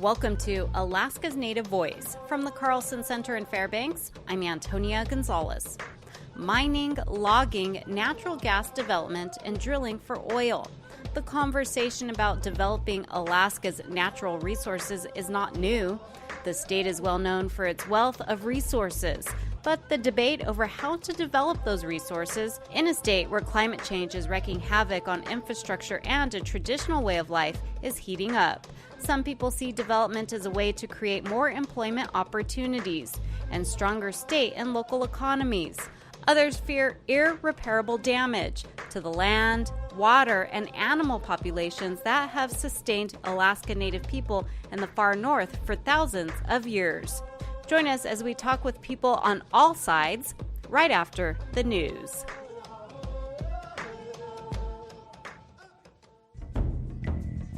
Welcome to Alaska's Native Voice. From the Carlson Center in Fairbanks, I'm Antonia Gonzales. Mining, logging, natural gas development, and drilling for oil. The conversation about developing Alaska's natural resources is not new. The state is well known for its wealth of resources, but the debate over how to develop those resources in a state where climate change is wreaking havoc on infrastructure and a traditional way of life is heating up. Some people see development as a way to create more employment opportunities and stronger state and local economies. Others fear irreparable damage to the land, water, and animal populations that have sustained Alaska Native people in the far north for thousands of years. Join us as we talk with people on all sides right after the news.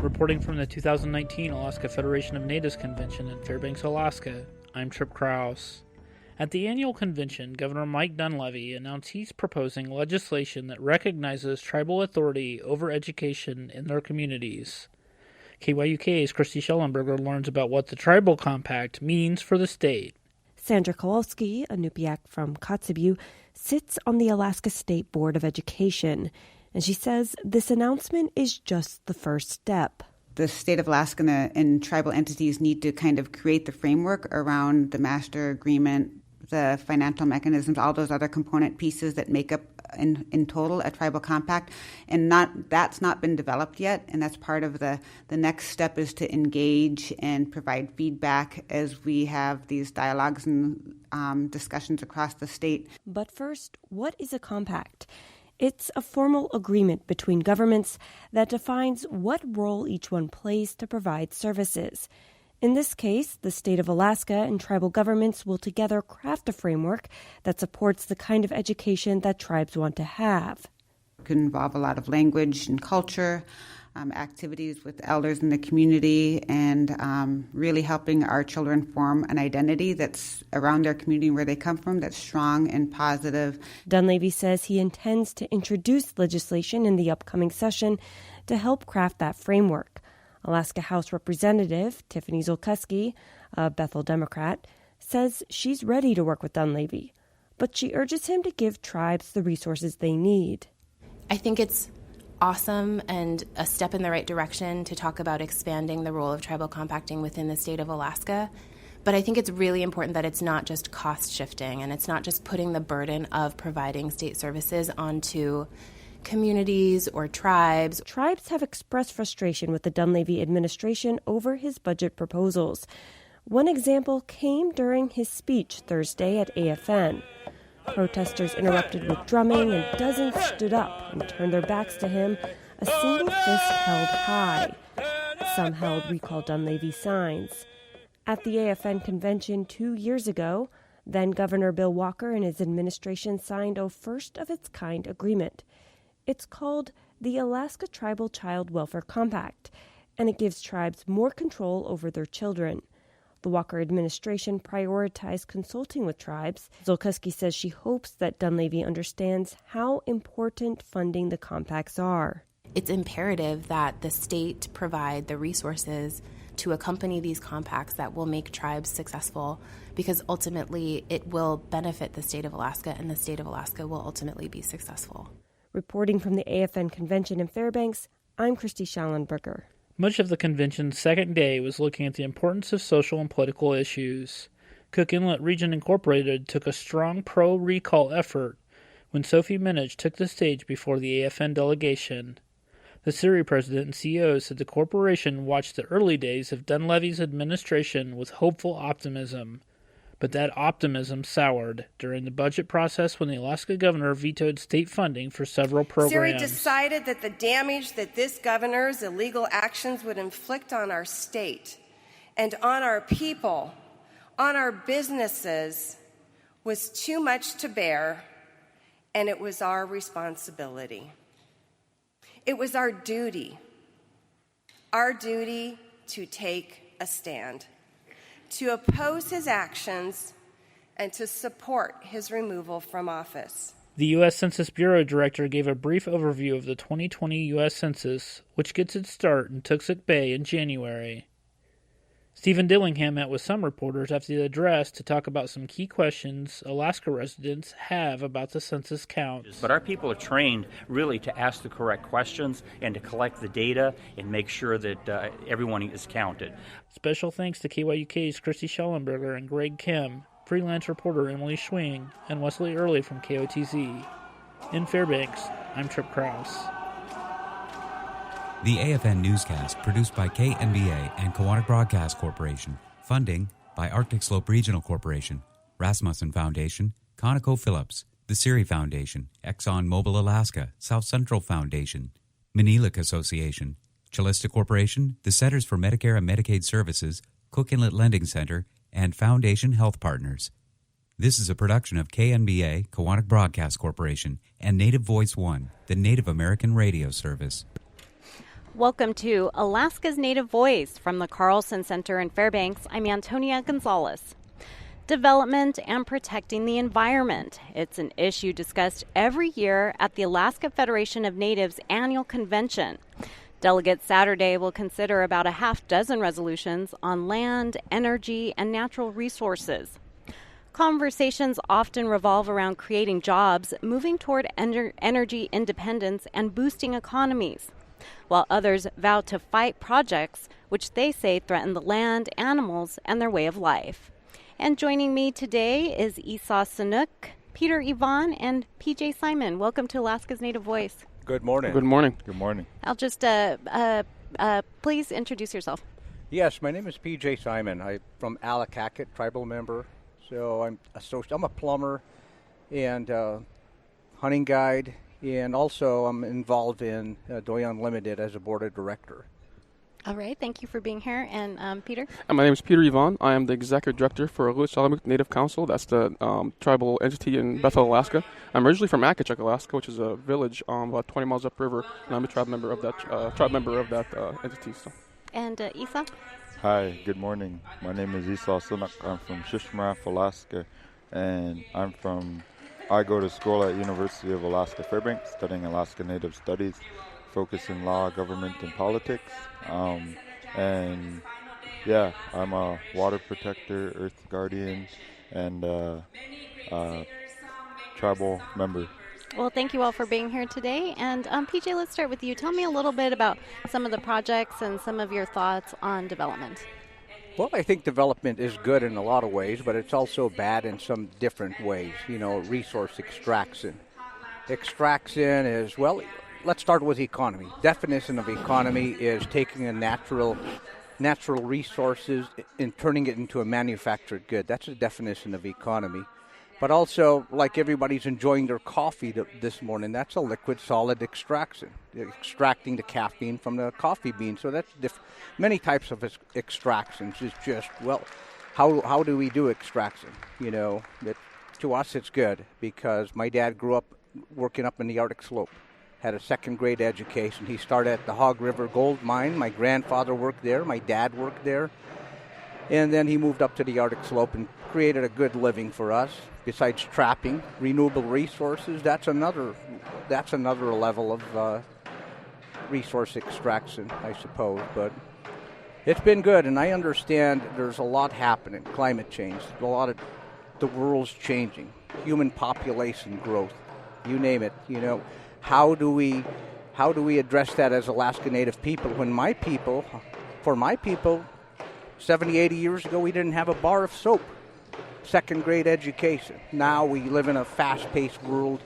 Reporting from the 2019 Alaska Federation of Natives Convention in Fairbanks, Alaska, I'm Trip Krause. At the annual convention, Governor Mike Dunleavy announced he's proposing legislation that recognizes tribal authority over education in their communities. KYUK's Christy Schellenberger learns about what the Tribal Compact means for the state. Sandra Kowalski, a Nupiaq from Kotzebue, sits on the Alaska State Board of Education, and she says this announcement is just the first step. The state of Alaska and tribal entities need to kind of create the framework around the master agreement, the financial mechanisms, all those other component pieces that make up in total a tribal compact, and that's not been developed yet, and that's part of the next step is to engage and provide feedback as we have these dialogues and discussions across the state. But first, what is a compact? It's a formal agreement between governments that defines what role each one plays to provide services. In this case, the state of Alaska and tribal governments will together craft a framework that supports the kind of education that tribes want to have. It can involve a lot of language and culture, activities with elders in the community, and really helping our children form an identity that's around their community where they come from, that's strong and positive. Dunleavy says he intends to introduce legislation in the upcoming session to help craft that framework. Alaska House Representative Tiffany Zolkuski, a Bethel Democrat, says she's ready to work with Dunleavy, but she urges him to give tribes the resources they need. I think it's awesome and a step in the right direction to talk about expanding the role of tribal compacting within the state of Alaska. But I think it's really important that it's not just cost shifting and it's not just putting the burden of providing state services onto communities or tribes. Tribes have expressed frustration with the Dunleavy administration over his budget proposals. One example came during his speech Thursday at AFN. Protesters interrupted with drumming and dozens stood up and turned their backs to him, a single fist held high. Some held "Recall Dunleavy" signs. At the AFN Convention 2 years ago, then Governor Bill Walker and his administration signed a first-of-its-kind agreement. It's called the Alaska Tribal Child Welfare Compact, and it gives tribes more control over their children. The Walker administration prioritized consulting with tribes. Zolkuski says she hopes that Dunleavy understands how important funding the compacts are. It's imperative that the state provide the resources to accompany these compacts that will make tribes successful, because ultimately it will benefit the state of Alaska, and the state of Alaska will ultimately be successful. Reporting from the AFN Convention in Fairbanks, I'm Christy Schellenberger. Much of the convention's second day was looking at the importance of social and political issues. Cook Inlet Region Incorporated took a strong pro-recall effort when Sophie Minich took the stage before the AFN delegation. The CIRI president and CEO said the corporation watched the early days of Dunleavy's administration with hopeful optimism, but that optimism soured during the budget process when the Alaska governor vetoed state funding for several programs. CIRI decided that the damage that this governor's illegal actions would inflict on our state and on our people, on our businesses, was too much to bear, and it was our responsibility. It was our duty to take a stand, to oppose his actions, and to support his removal from office. The U.S. Census Bureau director gave a brief overview of the 2020 U.S. Census, which gets its start in Toksook Bay in January. Stephen Dillingham met with some reporters after the address to talk about some key questions Alaska residents have about the census count. But our people are trained really to ask the correct questions and to collect the data and make sure that everyone is counted. Special thanks to KYUK's Christy Schellenberger and Greg Kim, freelance reporter Emily Schwing, and Wesley Early from KOTZ. In Fairbanks, I'm Trip Krause. The AFN newscast produced by KNBA and Kowanak Broadcast Corporation. Funding by Arctic Slope Regional Corporation, Rasmussen Foundation, ConocoPhillips, the Siri Foundation, Exxon Mobil Alaska, South Central Foundation, Manilik Association, Chalista Corporation, the Centers for Medicare and Medicaid Services, Cook Inlet Lending Center, and Foundation Health Partners. This is a production of KNBA, Kowanak Broadcast Corporation, and Native Voice One, the Native American radio service. Welcome to Alaska's Native Voice from the Carlson Center in Fairbanks. I'm Antonia Gonzales. Development and protecting the environment. It's an issue discussed every year at the Alaska Federation of Natives annual convention. Delegates Saturday will consider about a half dozen resolutions on land, energy, and natural resources. Conversations often revolve around creating jobs, moving toward energy independence, and boosting economies, while others vow to fight projects which they say threaten the land, animals, and their way of life. And joining me today is Esau Sanuk, Peter Yvonne, and PJ Simon. Welcome to Alaska's Native Voice. Good morning. Good morning. Good morning. I'll just please introduce yourself. Yes, my name is PJ Simon. I'm from Alakakit, tribal member. So I'm a plumber and hunting guide. And also, I'm involved in Doi Unlimited as a board of director. All right. Thank you for being here. And Peter? My name is Peter Yvonne. I am the executive director for Aleut Native Council. That's the tribal entity in Bethel, Alaska. I'm originally from Akachuk, Alaska, which is a village about 20 miles upriver, and I'm a tribe member of that entity. So. And Esau? Hi. Good morning. My name is Esau Sunak. I'm from Shishmaref, Alaska, and I go to school at University of Alaska Fairbanks, studying Alaska Native Studies, focus in law, government, and politics. I'm a water protector, earth guardian, and tribal member. Well, thank you all for being here today. And PJ, let's start with you. Tell me a little bit about some of the projects and some of your thoughts on development. Well, I think development is good in a lot of ways, but it's also bad in some different ways. Resource extraction. Extraction is, well, let's start with economy. Definition of economy is taking a natural resources and turning it into a manufactured good. That's the definition of economy. But also, like everybody's enjoying their coffee this morning, that's a liquid solid extraction. They're extracting the caffeine from the coffee bean. So that's many types of extractions. It's just, well, how do we do extraction? To us it's good because my dad grew up working up in the Arctic Slope, had a second grade education. He started at the Hog River Gold Mine. My grandfather worked there. My dad worked there. And then he moved up to the Arctic Slope and created a good living for us. Besides trapping, renewable resources, that's another level of resource extraction, I suppose. But it's been good, and I understand there's a lot happening. Climate change, the world's changing, human population growth, you name it. How do we address that as Alaska Native people? For my people, 70, 80 years ago, we didn't have a bar of soap. Second grade education. Now we live in a fast-paced world.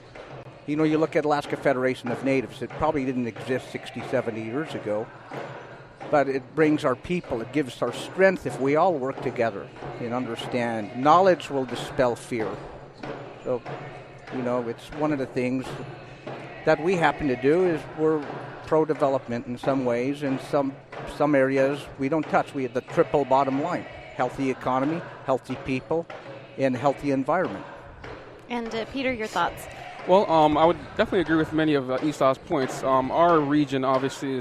You look at Alaska Federation of Natives. It probably didn't exist 60, 70 years ago. But it brings our people. It gives our strength if we all work together and understand. Knowledge will dispel fear. So, it's one of the things that we happen to do is we're pro-development in some ways. In some areas we don't touch. We have the triple bottom line. Healthy economy, healthy people, and healthy environment. And Peter, your thoughts? Well, I would definitely agree with many of Esau's points. Our region obviously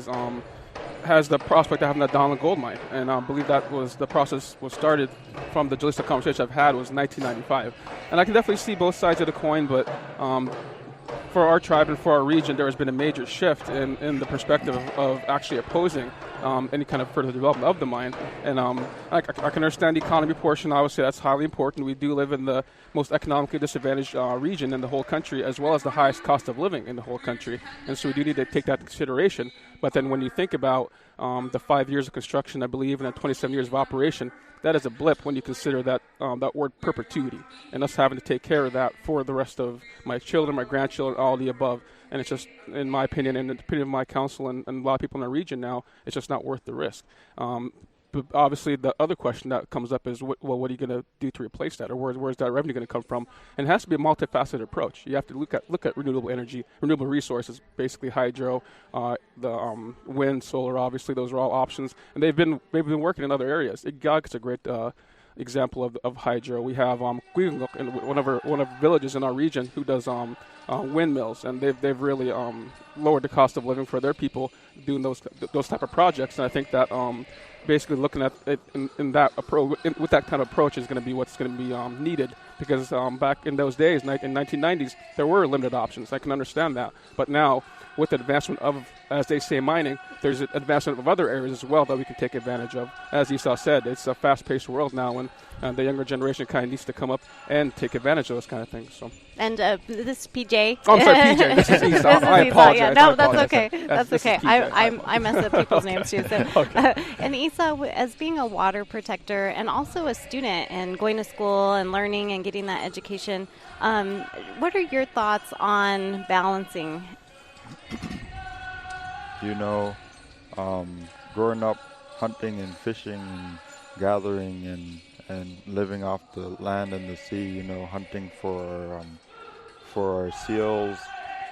has the prospect of having that Donlin gold mine, and I believe the process was started from the Jalista conversation I've had was 1995. And I can definitely see both sides of the coin, but for our tribe and for our region, there has been a major shift in the perspective of actually opposing any kind of further development of the mine. And I can understand the economy portion. Obviously, that's highly important. We do live in the most economically disadvantaged region in the whole country, as well as the highest cost of living in the whole country. And so we do need to take that into consideration. But then when you think about the 5 years of construction, I believe, and the 27 years of operation, that is a blip when you consider that that word perpetuity, and us having to take care of that for the rest of my children, my grandchildren, all the above. And it's just, in my opinion, and in the opinion of my council and a lot of people in our region now, it's just not worth the risk. But obviously, the other question that comes up is, what are you going to do to replace that, or where's that revenue going to come from? And it has to be a multifaceted approach. You have to look at renewable energy, renewable resources, basically hydro, the wind, solar. Obviously, those are all options, and they've been working in other areas. Igag's a great example of hydro. We have one of our villages in our region who does windmills, and they've really lowered the cost of living for their people doing those type of projects. And I think that basically looking at it in that approach, with that kind of approach, is going to be what's going to be needed. Because back in those days, in 1990s, there were limited options. I can understand that, but now with the advancement of, as they say, mining, there's an advancement of other areas as well that we can take advantage of. As Esau said, it's a fast-paced world now, and the younger generation kind of needs to come up and take advantage of those kind of things. So. And this is PJ. Oh, I'm sorry, PJ. This is Esau. I apologize. Yeah, no, that's okay. That's okay. I mess up people's names too. So. Okay. And Esau, as being a water protector and also a student and going to school and learning and getting that education, what are your thoughts on balancing? Growing up hunting and fishing and gathering and living off the land and the sea, hunting for our seals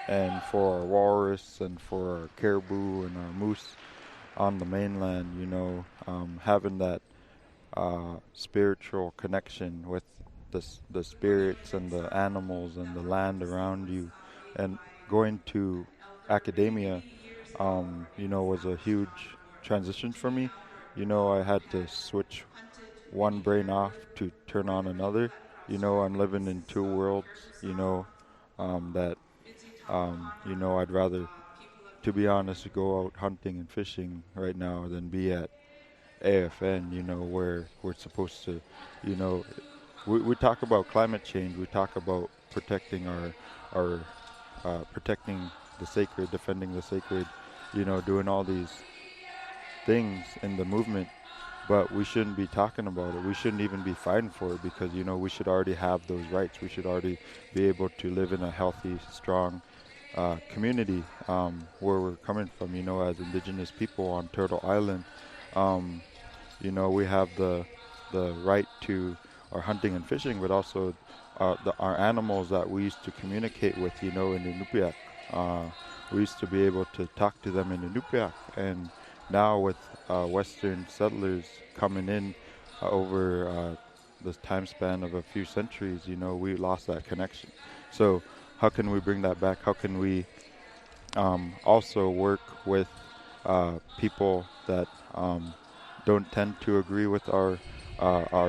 and for our walrus and for our caribou and our moose on the mainland, having that spiritual connection with the spirits and the animals and the land around you, and going to academia, was a huge transition for me. I had to switch one brain off to turn on another. I'm living in two worlds, that, I'd rather, to be honest, go out hunting and fishing right now than be at AFN, where we're supposed to, we talk about climate change, we talk about protecting our protecting the sacred, defending the sacred, doing all these things in the movement, but we shouldn't be talking about it. We shouldn't even be fighting for it, because, we should already have those rights. We should already be able to live in a healthy, strong community where we're coming from, as Indigenous people on Turtle Island. We have the right to our hunting and fishing, but also our animals that we used to communicate with, in Inupiaq. We used to be able to talk to them in Inupiaq, and now with Western settlers coming in over the time span of a few centuries, we lost that connection. So how can we bring that back? How can we also work with people that don't tend to agree with our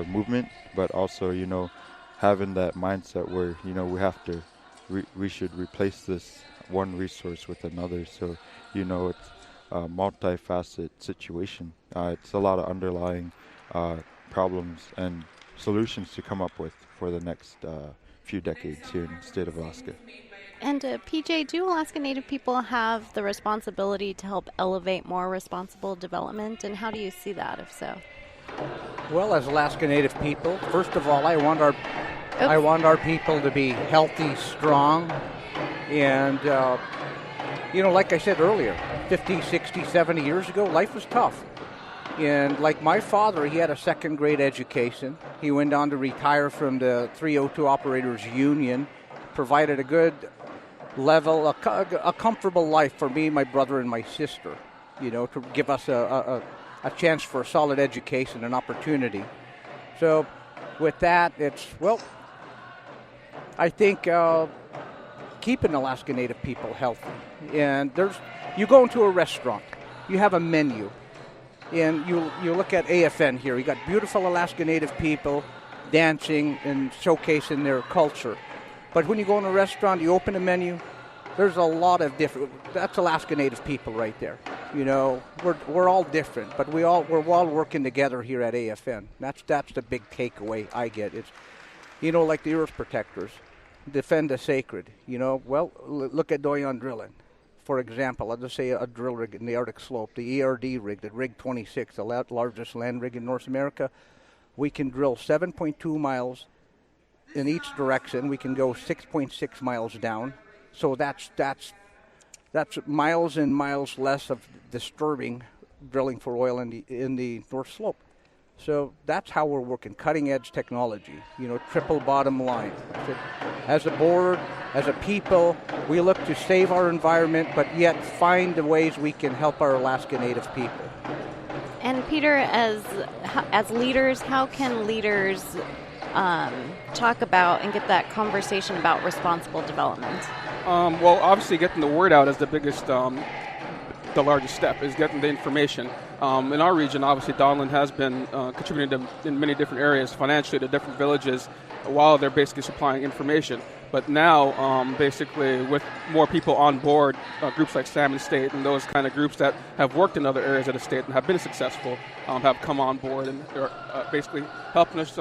movement, but also, having that mindset where, we should replace this one resource with another. So, it's a multifaceted situation. It's a lot of underlying problems and solutions to come up with for the next few decades here in the state of Alaska. And PJ, do Alaska Native people have the responsibility to help elevate more responsible development, and how do you see that, if so? Well, as Alaska Native people, first of all, I want our people to be healthy, strong, and like I said earlier, 50, 60, 70 years ago, life was tough. And like my father, he had a second grade education. He went on to retire from the 302 Operators Union, provided a good level, a comfortable life for me, my brother, and my sister, to give us a chance for a solid education and opportunity. So with that, I think keeping Alaska Native people healthy. And you go into a restaurant, you have a menu, and you look at AFN here. You got beautiful Alaska Native people dancing and showcasing their culture. But when you go in a restaurant, you open a menu, there's a lot of different. That's Alaska Native people right there. You know, we're all different, but we're all working together here at AFN. That's the big takeaway I get. It's, you know, like the Earth Protectors, defend the sacred. You know, well, look at Doyon drilling. For example, let's just say a drill rig in the Arctic Slope, the ERD rig, the Rig 26, the largest land rig in North America. We can drill 7.2 miles in each direction. We can go 6.6 miles down. So that's miles and miles less of disturbing drilling for oil in the North Slope. So that's how we're working, cutting-edge technology, you know, triple bottom line. As a board, as a people, we look to save our environment, but yet find the ways we can help our Alaska Native people. And Peter, as leaders, how can leaders talk about and get that conversation about responsible development? Well, obviously getting the word out is the biggest, the largest step, is getting the information. In our region, obviously, Donlin has been contributing in many different areas financially to different villages while they're basically supplying information. But now, basically, with more people on board, groups like Salmon State and those kind of groups that have worked in other areas of the state and have been successful have come on board and are basically helping us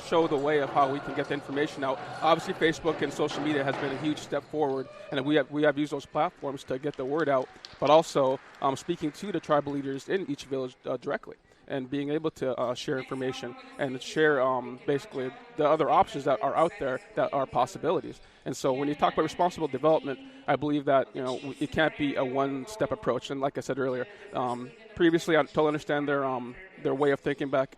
show the way of how we can get the information out. Obviously, Facebook and social media has been a huge step forward, and we have used those platforms to get the word out, but also speaking to the tribal leaders in each village directly, and being able to share information and share basically the other options that are out there that are possibilities. And so when you talk about responsible development, I believe that, you know, it can't be a one-step approach. And like I said earlier, previously I totally understand their way of thinking back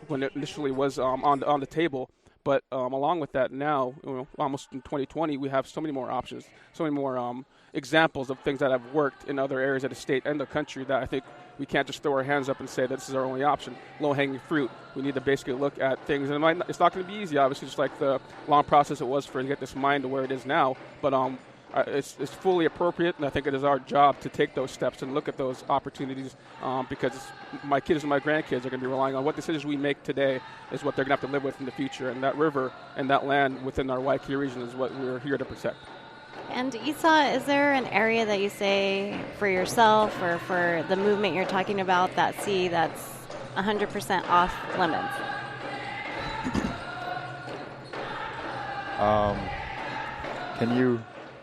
when it initially was on the table. But along with that now, you know, almost in 2020, we have so many more options, so many more examples of things that have worked in other areas of the state and the country that I think we can't just throw our hands up and say this is our only option. Low-hanging fruit. We need to basically look at things. And it's not going to be easy, obviously, just like the long process it was for to get this mine to where it is now. But it's fully appropriate, and I think it is our job to take those steps and look at those opportunities because my kids and my grandkids are going to be relying on what decisions we make today is what they're going to have to live with in the future. And that river and that land within our Waikiki region is what we're here to protect. And Esau, is there an area that you say for yourself or for the movement you're talking about that's 100% off limits? Can you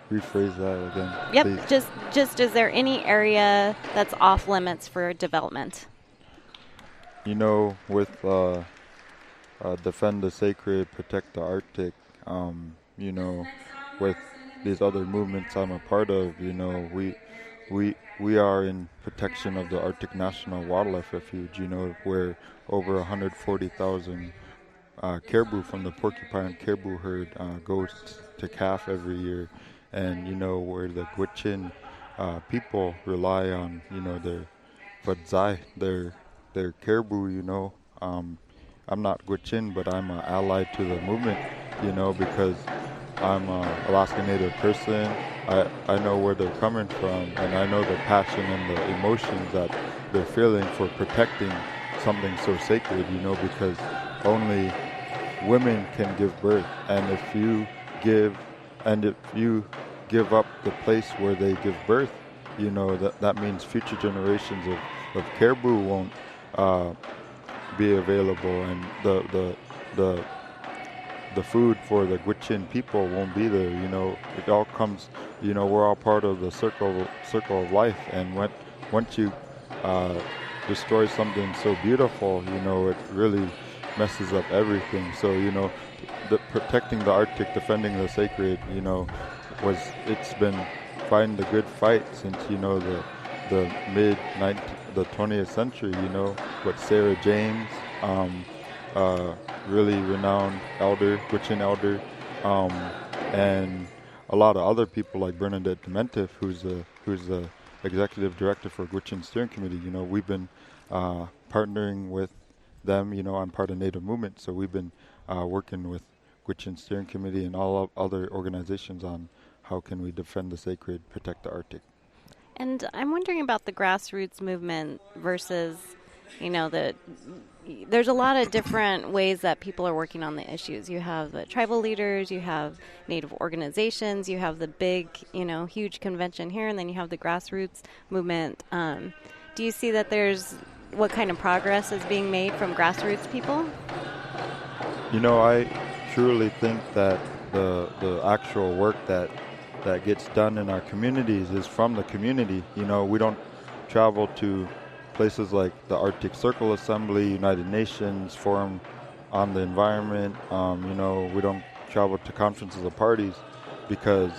rephrase that again? Yep. Please? Just is there any area that's off limits for development? You know, with Defend the Sacred, Protect the Arctic, you know, with these other movements I'm a part of, you know, we are in protection of the Arctic National Wildlife Refuge, you know, where over 140,000 caribou from the porcupine caribou herd goes to calf every year, and, you know, where the Gwich'in people rely on, you know, their Badzai, their caribou, you know. I'm not Gwich'in, but I'm allied to the movement, you know, because I'm an Alaska Native person. I know where they're coming from, and I know the passion and the emotions that they're feeling for protecting something so sacred, you know, because only women can give birth. And if you give up the place where they give birth, you know, that means future generations of caribou won't be available, and the food for the Gwich'in people won't be there, you know. It all comes, you know, we're all part of the circle of life, and once you destroy something so beautiful, you know, it really messes up everything. So, you know, protecting the Arctic, defending the sacred, you know, it's been fighting the good fight since, you know, the the 20th century, you know, with Sarah James, really renowned elder, Gwich'in elder, and a lot of other people like Bernadette Dementif, who's the executive director for Gwich'in Steering Committee. You know, we've been partnering with them. You know, I'm part of Native Movement, so we've been working with Gwich'in Steering Committee and all other organizations on how can we defend the sacred, protect the Arctic. And I'm wondering about the grassroots movement versus there's a lot of different ways that people are working on the issues. You have the tribal leaders, you have Native organizations, you have the big, huge convention here, and then you have the grassroots movement. Do you see that what kind of progress is being made from grassroots people? I truly think that the actual work that gets done in our communities is from the community. We don't travel to places like the Arctic Circle Assembly, United Nations Forum on the Environment. We don't travel to conferences or parties because,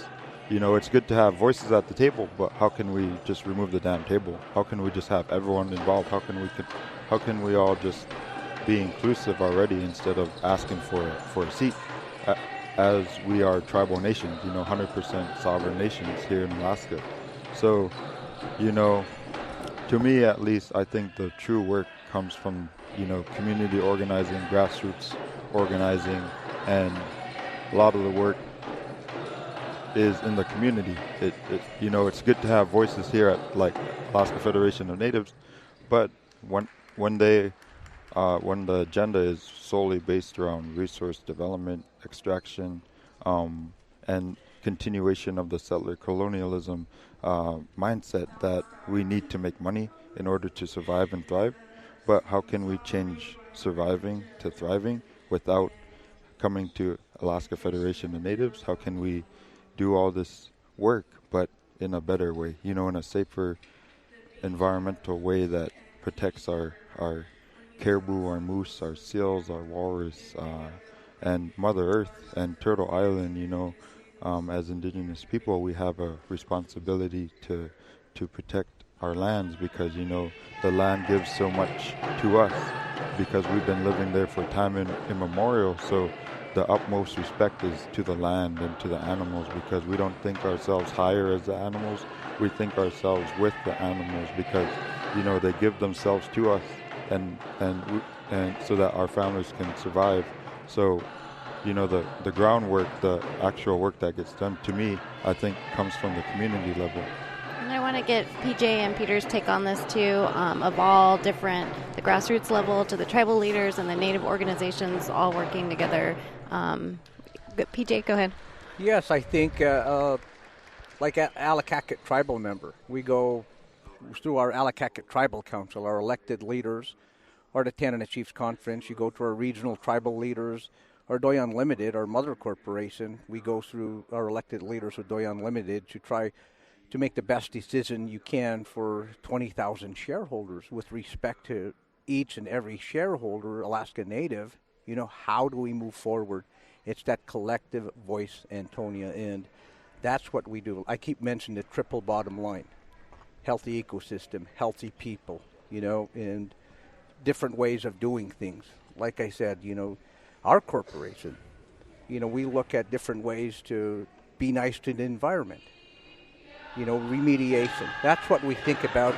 it's good to have voices at the table, but how can we just remove the damn table? How can we just have everyone involved? How can we all just be inclusive already instead of asking for a seat? As we are tribal nations, 100% sovereign nations here in Alaska. So, to me at least, I think the true work comes from, community organizing, grassroots organizing, and a lot of the work is in the community. It's good to have voices here at Alaska Federation of Natives, but when the agenda is solely based around resource development, extraction, and continuation of the settler colonialism mindset that we need to make money in order to survive and thrive. But how can we change surviving to thriving without coming to Alaska Federation of Natives? How can we do all this work but in a better way, in a safer environmental way that protects our caribou, our moose, our seals, our walrus, and Mother Earth and Turtle Island? As Indigenous people, we have a responsibility to protect our lands because, the land gives so much to us because we've been living there for time immemorial. So the utmost respect is to the land and to the animals because we don't think ourselves higher as the animals. We think ourselves with the animals because, they give themselves to us and so that our families can survive. So, the groundwork, the actual work that gets done, to me, I think comes from the community level. And I want to get PJ and Peter's take on this too, of all different, the grassroots level to the tribal leaders and the Native organizations all working together. PJ, go ahead. Yes, I think like an Alakakit tribal member, we go through our Alakakit Tribal Council, our elected leaders, or the Tanana Chiefs Conference. You go to our regional tribal leaders, or Doi Unlimited, our mother corporation. We go through our elected leaders of Doi Unlimited to try to make the best decision you can for 20,000 shareholders with respect to each and every shareholder, Alaska Native. How do we move forward? It's that collective voice, Antonia, and that's what we do. I keep mentioning the triple bottom line. Healthy ecosystem, healthy people, and different ways of doing things. Like I said, our corporation, we look at different ways to be nice to the environment. Remediation. That's what we think about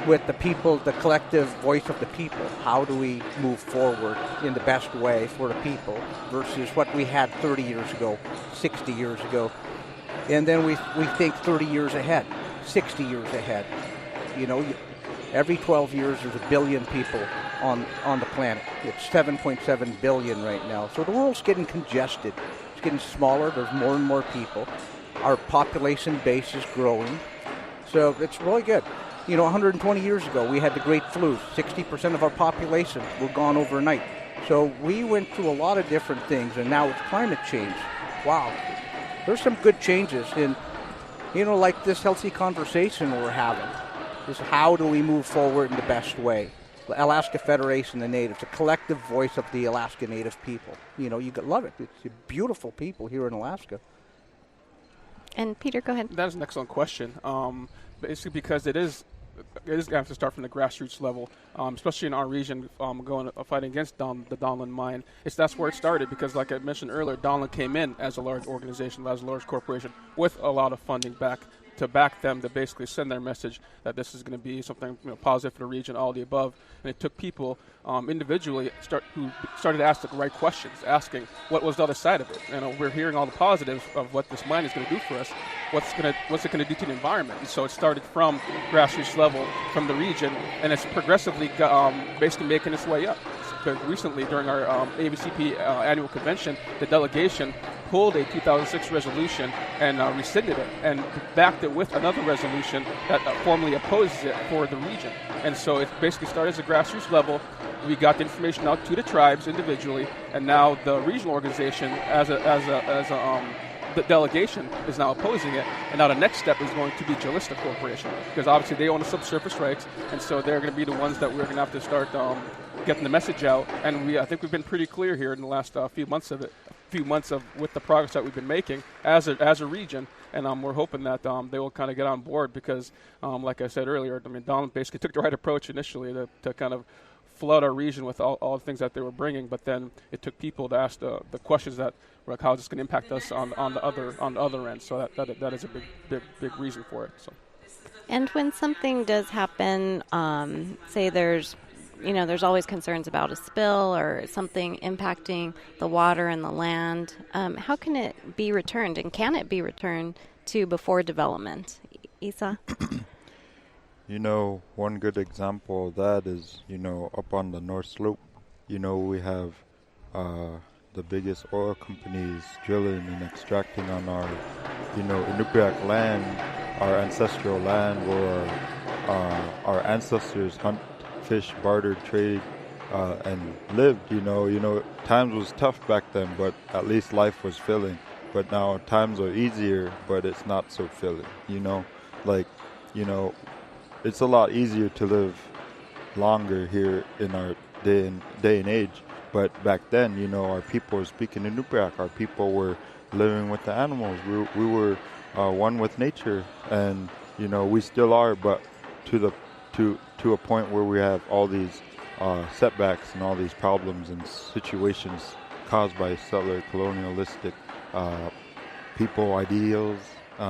with the people, the collective voice of the people. How do we move forward in the best way for the people versus what we had 30 years ago, 60 years ago. And then we think 30 years ahead, 60 years ahead. Every 12 years there's 1 billion people on the planet. It's 7.7 billion right now. So the world's getting congested. It's getting smaller. There's more and more people. Our population base is growing. So it's really good. 120 years ago, we had the Great Flu. 60% of our population were gone overnight. So we went through a lot of different things, and now it's climate change. Wow. There's some good changes in, like this healthy conversation we're having. Is how do we move forward in the best way? The Alaska Federation of Natives, a collective voice of the Alaska Native people. You love it. It's beautiful people here in Alaska. And Peter, go ahead. That is an excellent question. Basically, because it is going to have to start from the grassroots level, especially in our region, fighting against the Donlin mine. That's where it started because, like I mentioned earlier, Donlin came in as a large organization, as a large corporation, with a lot of funding back to back them, to basically send their message that this is going to be something positive for the region, all the above. And it took people individually who started to ask the right questions, asking what was the other side of it. We're hearing all the positives of what this mine is going to do for us. What's it going to do to the environment? And so it started from grassroots level, from the region, and it's progressively basically making its way up. Because recently, during our ABCP annual convention, the delegation pulled a 2006 resolution and rescinded it and backed it with another resolution that formally opposes it for the region. And so it basically started as a grassroots level. We got the information out to the tribes individually, and now the regional organization, the delegation is now opposing it, and now the next step is going to be Jalista Corporation, because obviously they own the subsurface rights, and so they're going to be the ones that we're going to have to start getting the message out. And I think we've been pretty clear here in the last few months with the progress that we've been making as a region, and we're hoping that they will kind of get on board, because like I said earlier, Don basically took the right approach initially to kind of flood our region with all the things that they were bringing, but then it took people to ask the questions that were like, how is this going to impact us on the other end? So that is a big reason for it. So. And when something does happen, say there's always concerns about a spill or something impacting the water and the land, how can it be returned, and can it be returned to before development? Isa? One good example of that is, up on the North Slope, we have the biggest oil companies drilling and extracting on our, Inupiaq land, our ancestral land where our ancestors hunt, fish, barter, trade, and lived. Times was tough back then, but at least life was filling. But now times are easier, but it's not so filling. It's a lot easier to live longer here in our day and age. But back then, our people were speaking Inupiaq. Our people were living with the animals. We were one with nature, and we still are. But to a point where we have all these setbacks and all these problems and situations caused by settler colonialistic people, ideals,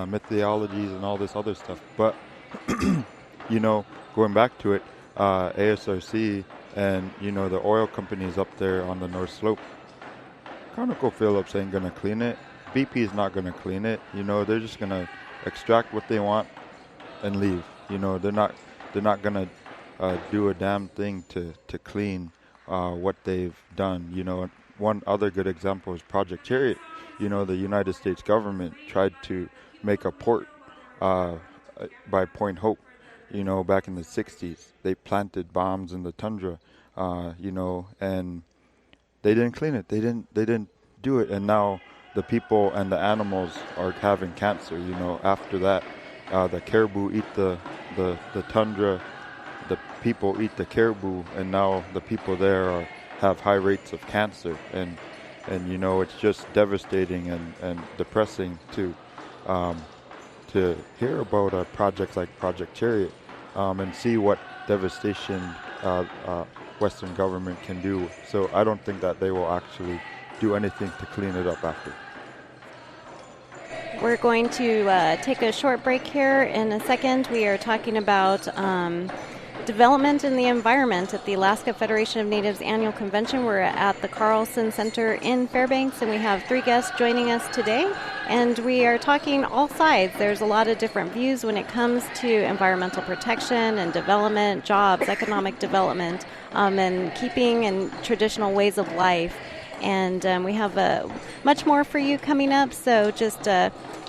mythologies, and all this other stuff. But going back to it, ASRC and, the oil companies up there on the North Slope, ConocoPhillips ain't going to clean it. BP's not going to clean it. They're just going to extract what they want and leave. They're not going to do a damn thing to clean what they've done. One other good example is Project Chariot. The United States government tried to make a port by Point Hope. Back in the 60s, they planted bombs in the tundra, and they didn't clean it. They didn't do it, and now the people and the animals are having cancer. After that, the caribou eat the tundra, the people eat the caribou, and now the people there have high rates of cancer, and it's just devastating and depressing to hear about projects like Project Chariot. And see what devastation Western government can do. So I don't think that they will actually do anything to clean it up after. We're going to take a short break here. In a second, we are talking about development in the environment at the Alaska Federation of Natives Annual Convention. We're at the Carlson Center in Fairbanks, and we have 3 guests joining us today. And we are talking all sides. There's a lot of different views when it comes to environmental protection and development, jobs, economic development, and keeping in traditional ways of life. And we have much more for you coming up, so just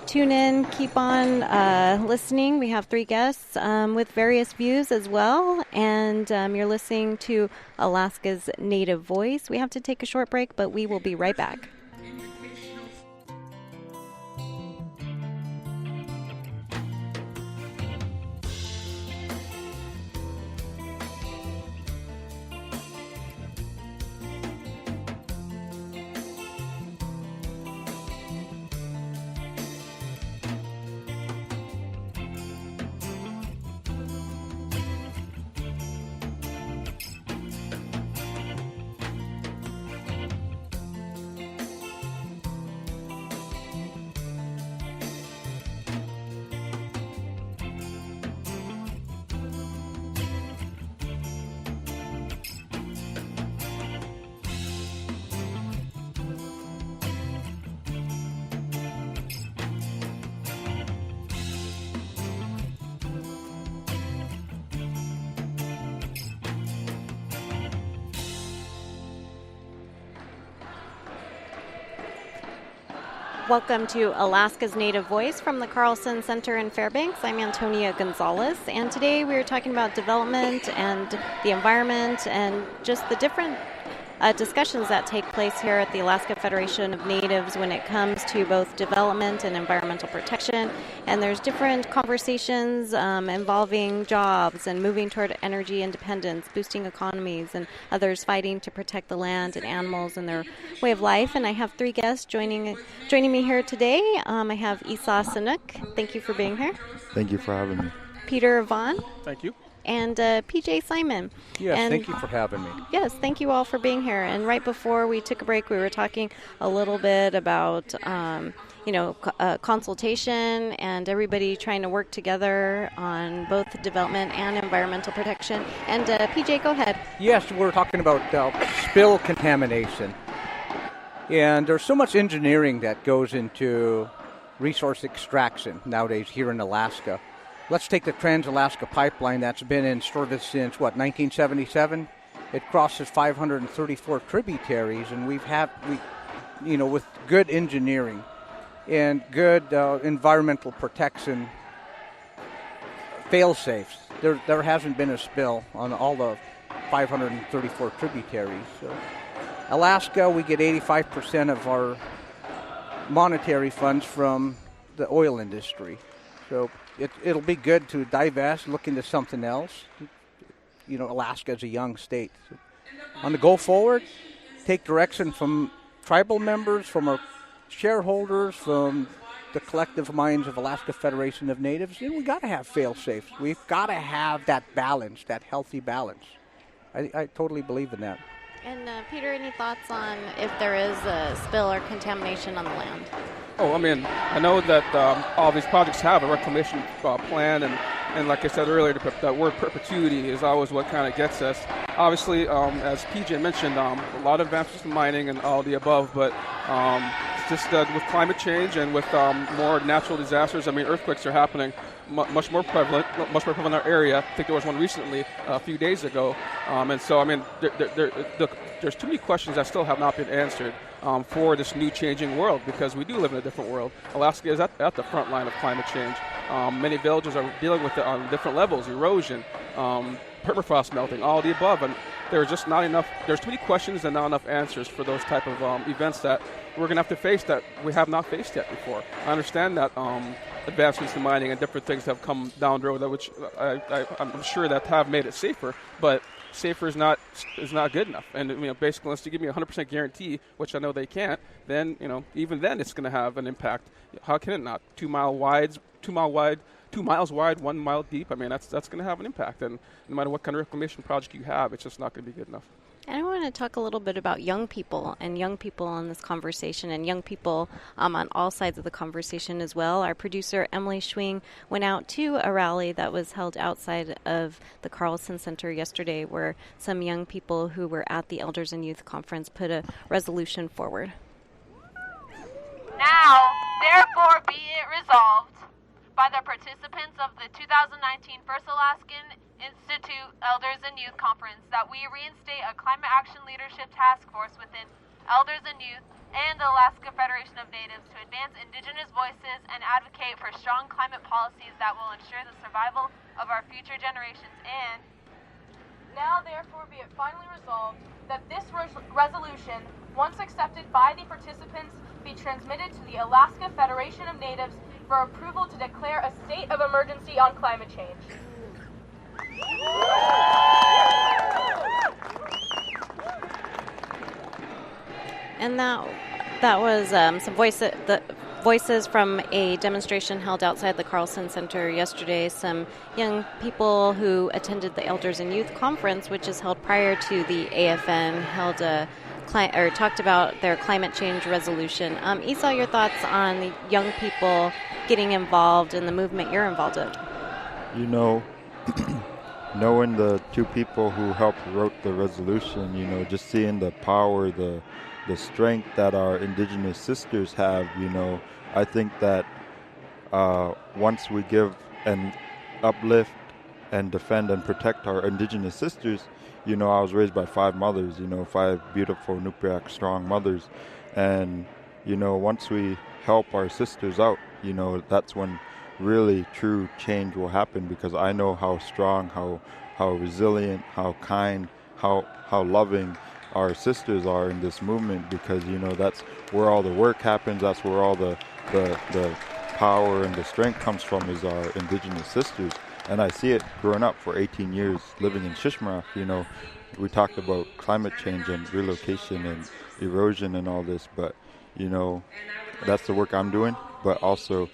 tune in, keep on listening. We have 3 guests with various views as well, and you're listening to Alaska's Native Voice. We have to take a short break, but we will be right back. Welcome to Alaska's Native Voice from the Carlson Center in Fairbanks. I'm Antonia Gonzales, and today we are talking about development and the environment and just the different discussions that take place here at the Alaska Federation of Natives when it comes to both development and environmental protection. And there's different conversations involving jobs and moving toward energy independence, boosting economies, and others fighting to protect the land and animals and their way of life. And I have three guests joining me here today. I have Esau Sanuk. Thank you for being here. Thank you for having me. Peter Vaughn. Thank you. And PJ Simon. Yes, and thank you for having me. Yes, thank you all for being here. And right before we took a break, we were talking a little bit about, consultation and everybody trying to work together on both development and environmental protection. And PJ, go ahead. Yes, we're talking about spill contamination. And there's so much engineering that goes into resource extraction nowadays here in Alaska. Let's take the Trans-Alaska Pipeline that's been in service since, 1977? It crosses 534 tributaries, and with good engineering and good environmental protection fail-safes, there hasn't been a spill on all the 534 tributaries. So Alaska, we get 85% of our monetary funds from the oil industry. So it'll be good to divest, look into something else. Alaska is a young state. So on the go forward, take direction from tribal members, from our shareholders, from the collective minds of Alaska Federation of Natives. And we got to have fail-safes. We've got to have that balance, that healthy balance. I totally believe in that. And Peter, any thoughts on if there is a spill or contamination on the land? Oh, I know that all these projects have a reclamation plan, and like I said earlier, that word perpetuity is always what kind of gets us. Obviously, as PJ mentioned, a lot of advances in mining and all the above, but just with climate change and with more natural disasters, earthquakes are happening much more prevalent in our area. I think there was one recently a few days ago, and so there's too many questions that still have not been answered for this new changing world, because we do live in a different world. Alaska is at the front line of climate change. Many villages are dealing with it on different levels: erosion, permafrost melting, all the above, and there's just not enough. There's too many questions and not enough answers for those type of events that we're going to have to face that we have not faced yet before. I understand that advancements in mining and different things have come down the road, which I'm sure that have made it safer, but safer is not good enough. And basically, unless you give me a 100% guarantee, which I know they can't, then even then it's going to have an impact. How can it not? 2 miles wide, 1 mile deep. That's going to have an impact. And no matter what kind of reclamation project you have, it's just not going to be good enough. And I want to talk a little bit about young people in this conversation, and young people on all sides of the conversation as well. Our producer, Emily Schwing, went out to a rally that was held outside of the Carlson Center yesterday, where some young people who were at the Elders and Youth Conference put a resolution forward. Now, therefore, be it resolved by the participants of the 2019 First Alaskan Institute Elders and Youth Conference that we reinstate a climate action leadership task force within Elders and Youth and the Alaska Federation of Natives to advance Indigenous voices and advocate for strong climate policies that will ensure the survival of our future generations. And now therefore be it finally resolved that this resolution, once accepted by the participants, be transmitted to the Alaska Federation of Natives for approval to declare a state of emergency on climate change. And that was some voices from a demonstration held outside the Carlson Center yesterday. Some young people who attended the Elders and Youth Conference, which is held prior to the AFN, talked about their climate change resolution. Esau, your thoughts on the young people getting involved in the movement you're involved in? Knowing the two people who helped wrote the resolution, just seeing the power, the strength that our Indigenous sisters have, I think that once we give and uplift and defend and protect our Indigenous sisters, I was raised by 5 mothers, 5 beautiful Nupiaq strong mothers, and once we help our sisters out, that's when really true change will happen, because I know how strong, how resilient, how kind, how loving our sisters are in this movement, because that's where all the work happens. That's where all the power and the strength comes from, is our indigenous sisters. And I see it growing up for 18 years living in Shishmaref. We talked about climate change and relocation and erosion and all this, but that's the work I'm doing. But also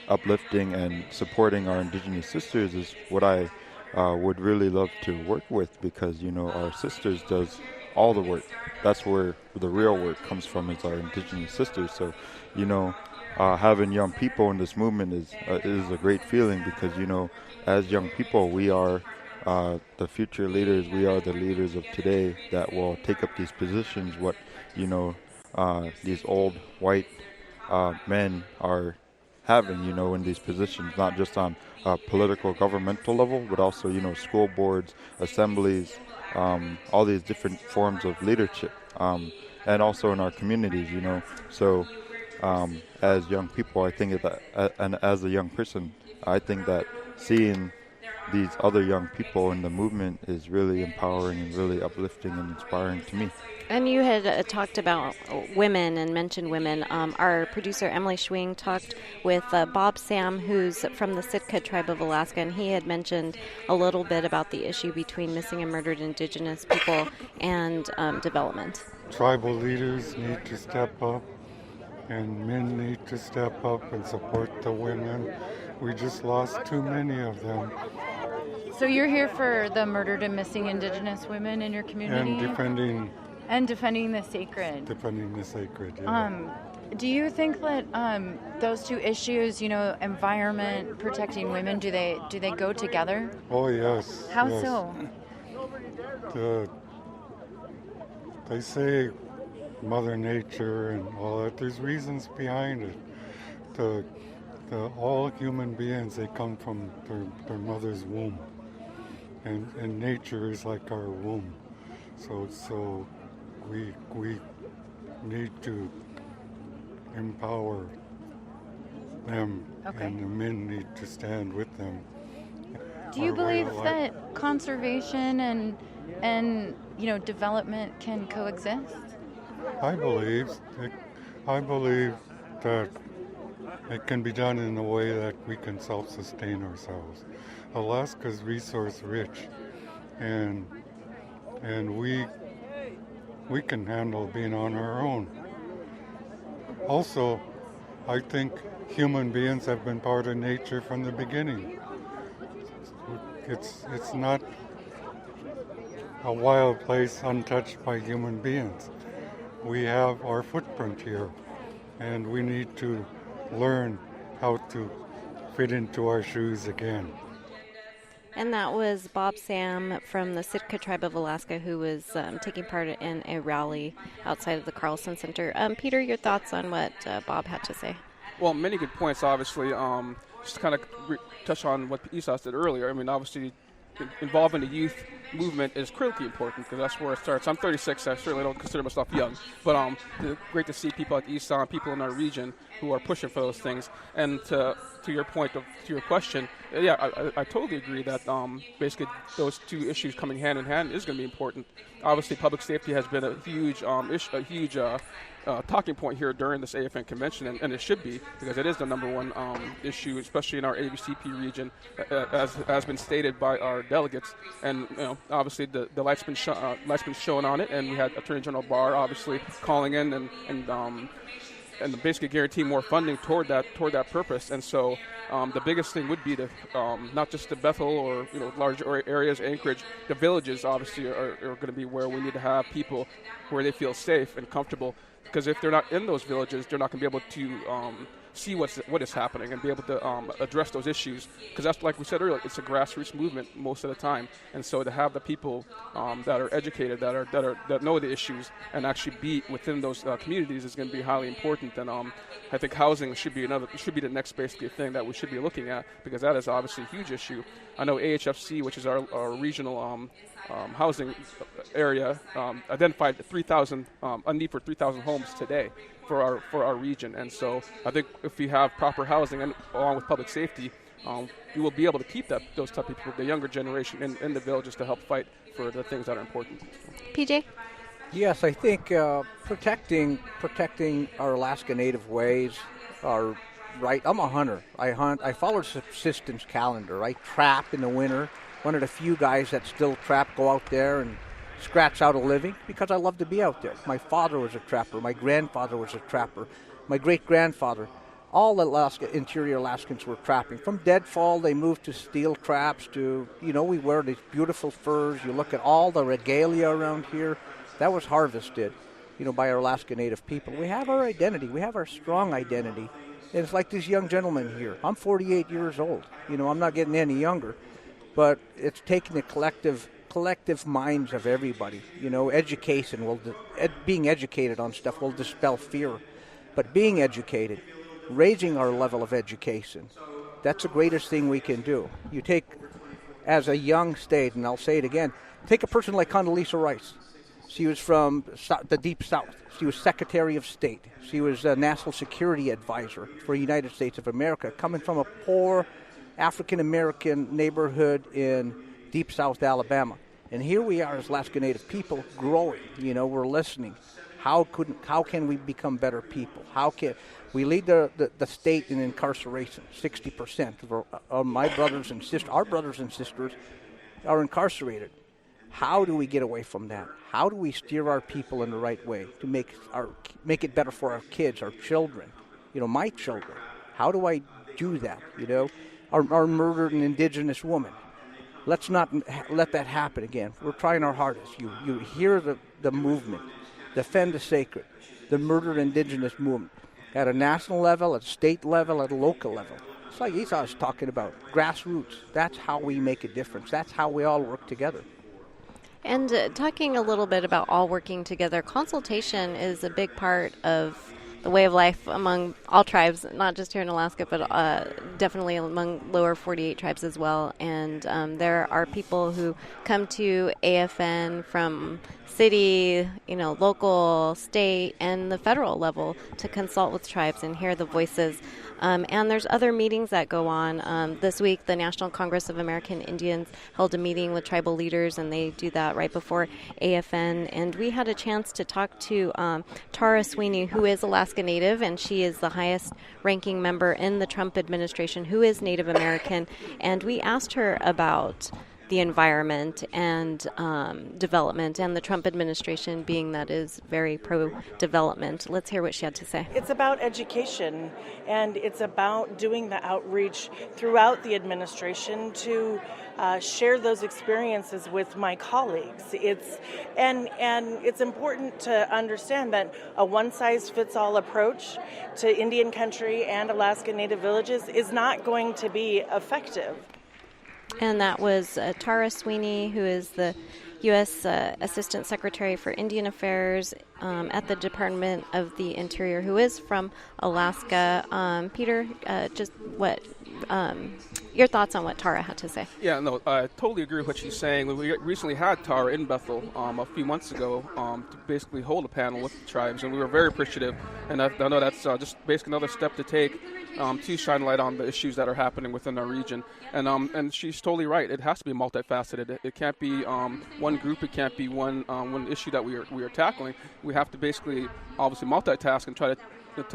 uplifting and supporting our indigenous sisters is what I would really love to work with, because our sisters does all the work. That's where the real work comes from, is our indigenous sisters. So having young people in this movement is a great feeling, because as young people, we are the future leaders. We are the leaders of today that will take up these positions, what these old white men are having, in these positions, not just on a political governmental level, but also, school boards, assemblies, all these different forms of leadership, and also in our communities, So as young people, I think that, and as a young person, I think that seeing these other young people in the movement is really empowering and really uplifting and inspiring to me. And you had talked about women and mentioned women. Our producer, Emily Schwing, talked with Bob Sam, who's from the Sitka tribe of Alaska, and he had mentioned a little bit about the issue between missing and murdered Indigenous people and development. Tribal leaders need to step up, and men need to step up and support the women. We just lost too many of them. So you're here for the murdered and missing Indigenous women in your community? And defending the sacred. Defending the sacred, yeah. Do you think that those two issues, environment, protecting women, do they go together? Oh, yes. How yes. so? They say Mother Nature and all that. There's reasons behind it. All human beings, they come from their mother's womb. And nature is like our womb. So we need to empower them, okay. And the men need to stand with them. Do you believe that conservation and development can coexist? I believe that it can be done in a way that we can self-sustain ourselves. Alaska's resource rich, and we can handle being on our own. Also, I think human beings have been part of nature from the beginning. It's not a wild place untouched by human beings. We have our footprint here, and we need to learn how to fit into our shoes again. And that was Bob Sam from the Sitka tribe of Alaska, who was taking part in a rally outside of the Carlson Center. Peter, your thoughts on what Bob had to say? Well, many good points, obviously. Just to kind of touch on what Esau said earlier. I mean, obviously, involving the youth movement is critically important, because that's where it starts. I'm 36, I certainly don't consider myself young, but great to see people like Esau and people in our region who are pushing for those things. And to your point, to your question, yeah, I totally agree that basically those two issues coming hand in hand is going to be important. Obviously, public safety has been a huge talking point here during this AFN convention, and it should be, because it is the number one issue, especially in our ABCP region, as has been stated by our delegates. And obviously the light's been shown on it, and we had Attorney General Barr obviously calling in and basically guarantee more funding toward that purpose. And so the biggest thing would be to not just the Bethel or large areas, Anchorage, the villages obviously are going to be where we need to have people where they feel safe and comfortable. Because if they're not in those villages, they're not going to be able to see what is happening and be able to address those issues. Because that's, like we said earlier, it's a grassroots movement most of the time. And so to have the people that are educated, that know the issues, and actually be within those communities is going to be highly important. And I think housing should be the next basically thing that we should be looking at, because that is obviously a huge issue. I know AHFC, which is our regional housing area, identified a need for 3,000 homes today. for our region. And so I think if we have proper housing and along with public safety, we will be able to keep those type of people, the younger generation in the villages to help fight for the things that are important. PJ? Yes, I think protecting our Alaska Native ways are right. I'm a hunter. I hunt. I follow a subsistence calendar. I trap in the winter. One of the few guys that still trap, go out there and scratch out a living because I love to be out there. My father was a trapper. My grandfather was a trapper. My great-grandfather. All interior Alaskans were trapping. From deadfall, they moved to steel traps to, we wear these beautiful furs. You look at all the regalia around here. That was harvested, by our Alaska Native people. We have our identity. We have our strong identity. And it's like this young gentleman here. I'm 48 years old. I'm not getting any younger. But it's taking the collective minds of everybody. Education being educated on stuff will dispel fear. But being educated, raising our level of education, that's the greatest thing we can do. You take, as a young state, and I'll say it again, take a person like Condoleezza Rice. She was from the Deep South. She was Secretary of State. She was a National Security Advisor for the United States of America, coming from a poor African-American neighborhood in Deep South Alabama. And here we are as Alaska Native people growing. We're listening. How can we become better people? How can we lead the state in incarceration? 60% of my brothers and sisters, our brothers and sisters, are incarcerated. How do we get away from that? How do we steer our people in the right way to make it better for our kids, our children, my children? How do I do that? Our murdered and indigenous woman. Let's not let that happen again. We're trying our hardest. You hear the movement, defend the sacred, the murdered indigenous movement at a national level, at a state level, at a local level. It's like Esau was talking about, grassroots. That's how we make a difference. That's how we all work together. And talking a little bit about all working together, consultation is a big part of the way of life among all tribes, not just here in Alaska, but definitely among lower 48 tribes as well. And there are people who come to AFN from city, local, state, and the federal level to consult with tribes and hear the voices. And there's other meetings that go on. This week, the National Congress of American Indians held a meeting with tribal leaders, and they do that right before AFN. And we had a chance to talk to Tara Sweeney, who is Alaska Native, and she is the highest-ranking member in the Trump administration who is Native American. And we asked her about the environment and development, and the Trump administration being that is very pro-development. Let's hear what she had to say. It's about education, and it's about doing the outreach throughout the administration to share those experiences with my colleagues. It's important to understand that a one-size-fits-all approach to Indian country and Alaska Native villages is not going to be effective. And that was Tara Sweeney, who is the U.S. Assistant Secretary for Indian Affairs at the Department of the Interior, who is from Alaska. Peter, your thoughts on what Tara had to say? Yeah, no, I totally agree with what she's saying. We recently had Tara in Bethel a few months ago to basically hold a panel with the tribes, and we were very appreciative. And I know that's just basically another step to take to shine light on the issues that are happening within our region. And she's totally right. It has to be multifaceted. It can't be one group. It can't be one issue that we are tackling. We have to basically, obviously, multitask and try to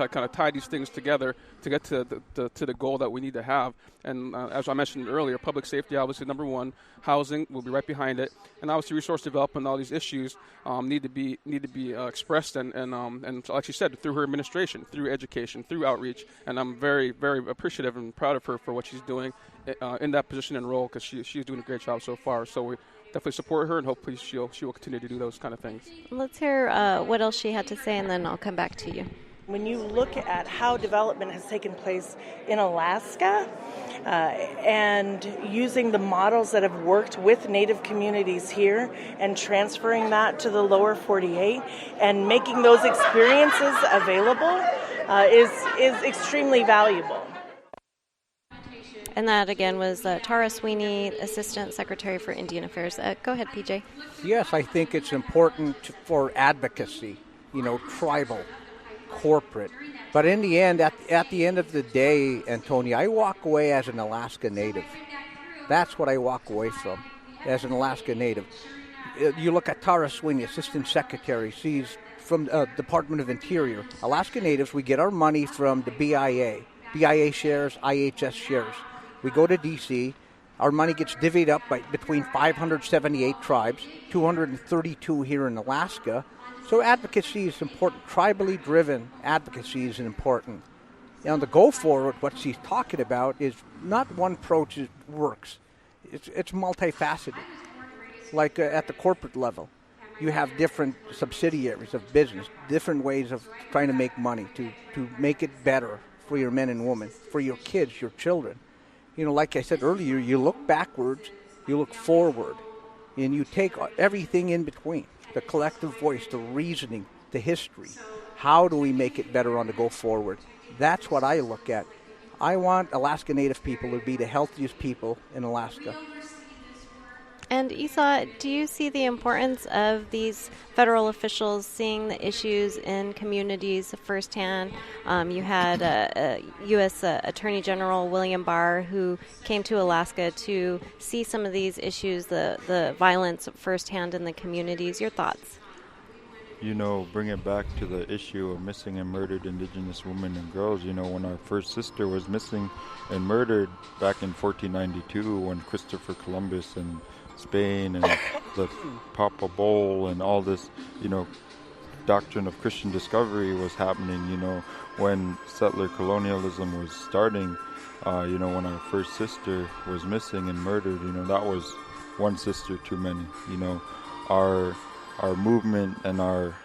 kind of tie these things together to get to the goal that we need to have. And as I mentioned earlier, public safety, obviously, number one. Housing will be right behind it. And obviously, resource development, all these issues need to be expressed and like she said, through her administration, through education, through outreach. And I'm very, very appreciative and proud of her for what she's doing in that position and role, because she's doing a great job so far. So we definitely support her, and hopefully she will continue to do those kind of things. Let's hear what else she had to say, and then I'll come back to you. When you look at how development has taken place in Alaska and using the models that have worked with Native communities here and transferring that to the lower 48 and making those experiences available is extremely valuable. And that, again, was Tara Sweeney, Assistant Secretary for Indian Affairs. Go ahead, PJ. Yes, I think it's important for advocacy, tribal, corporate. But in the end, at the end of the day, Antonia, I walk away as an Alaska Native. That's what I walk away from, as an Alaska Native. You look at Tara Sweeney, Assistant Secretary. She's from Department of Interior. Alaska Natives, we get our money from the BIA shares, IHS shares. We go to D.C., our money gets divvied up between 578 tribes, 232 here in Alaska. So advocacy is important. Tribally driven advocacy is important. And the go forward, what she's talking about is not one approach works. It's multifaceted. Like at the corporate level, you have different subsidiaries of business, different ways of trying to make money to make it better for your men and women, for your kids, your children. You know, like I said earlier, you look backwards, you look forward, and you take everything in between, the collective voice, the reasoning, the history. How do we make it better on the go forward? That's what I look at. I want Alaska Native people to be the healthiest people in Alaska. And Esau, do you see the importance of these federal officials seeing the issues in communities firsthand? You had U.S. Attorney General William Barr, who came to Alaska to see some of these issues, the violence firsthand in the communities. Your thoughts? You know, bring it back to the issue of missing and murdered Indigenous women and girls. You know, when our first sister was missing and murdered back in 1492, when Christopher Columbus and Spain and the Papa Bowl and all this, you know, doctrine of Christian discovery was happening, you know, when settler colonialism was starting, you know, when our first sister was missing and murdered, you know, that was one sister too many. You know, our movement and our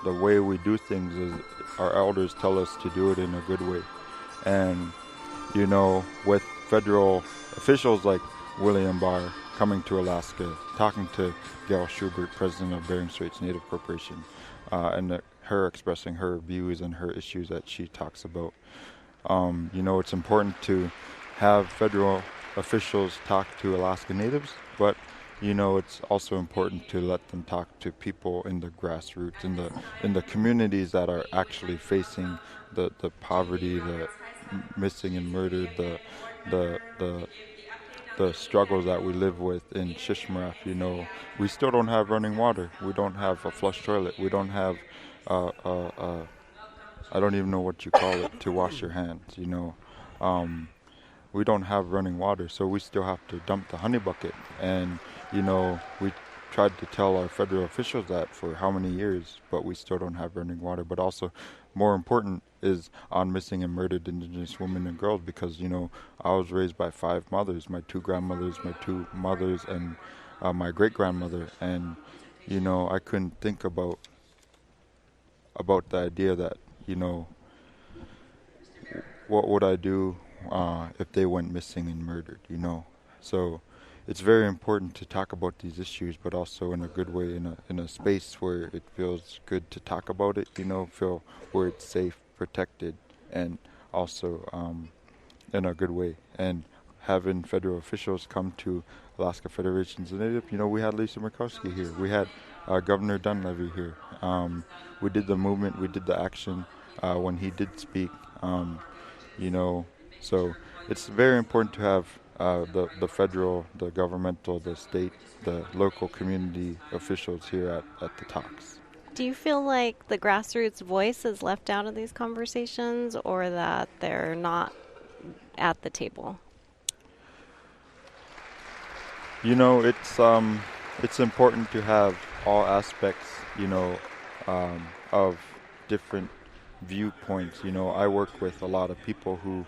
the way we do things is our elders tell us to do it in a good way. And, you know, with federal officials like William Barr coming to Alaska, talking to Gail Schubert, president of Bering Straits Native Corporation, and her expressing her views and her issues that she talks about. You know, it's important to have federal officials talk to Alaska Natives, but, you know, it's also important to let them talk to people in the grassroots, in the communities that are actually facing the poverty, the missing and murdered, the struggles that we live with in Shishmaref. You know, we still don't have running water. We don't have a flush toilet. We don't have, I don't even know what you call it, to wash your hands, you know. We don't have running water, so we still have to dump the honey bucket. And, you know, we tried to tell our federal officials that for how many years, but we still don't have running water. But also, more important is on missing and murdered Indigenous women and girls, because, you know, I was raised by 5 mothers, my 2 grandmothers, my 2 mothers, and my great-grandmother. And, you know, I couldn't think about the idea that, you know, what would I do if they went missing and murdered, you know. So it's very important to talk about these issues, but also in a good way, in a space where it feels good to talk about it, you know, feel where it's safe, protected, and also in a good way. And having federal officials come to Alaska Federations of Native, you know, we had Lisa Murkowski here, we had Governor Dunleavy here. We did the movement, we did the action when he did speak, you know. So it's very important to have the federal, the governmental, the state, the local community officials here at the talks. Do you feel like the grassroots voice is left out of these conversations, or that they're not at the table? You know, it's important to have all aspects, you know, of different viewpoints. You know, I work with a lot of people who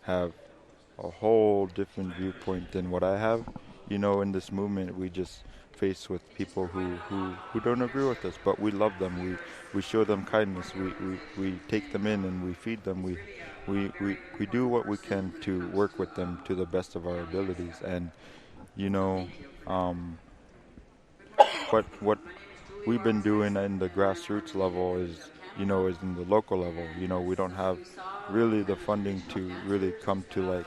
have a whole different viewpoint than what I have. You know, in this movement, we just face with people who don't agree with us, but we love them. We show them kindness. We take them in and we feed them. We do what we can to work with them to the best of our abilities. And, you know, what we've been doing in the grassroots level is in the local level. You know, we don't have really the funding to really come to like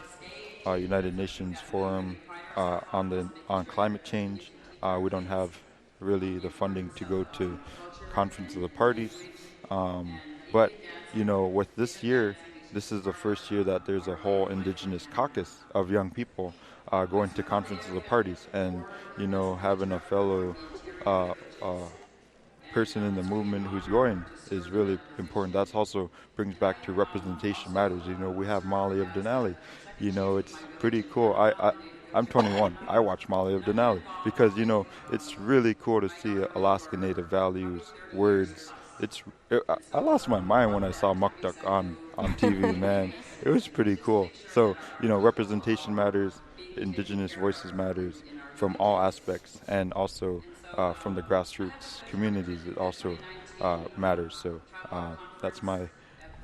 United Nations Forum on climate change. We don't have really the funding to go to Conference of the Parties. But, with this year, this is the first year that there's a whole indigenous caucus of young people going to conferences of parties, and, having a fellow person in the movement who's going is really important. That's also brings back to representation matters. We have Molly of Denali. It's pretty cool. I'm 21. I watch Molly of Denali because, it's really cool to see Alaska Native values, words. I lost my mind when I saw Muktuk on TV, man. It was pretty cool. So, representation matters, indigenous voices matters from all aspects, and also from the grassroots communities, it also matters. So that's my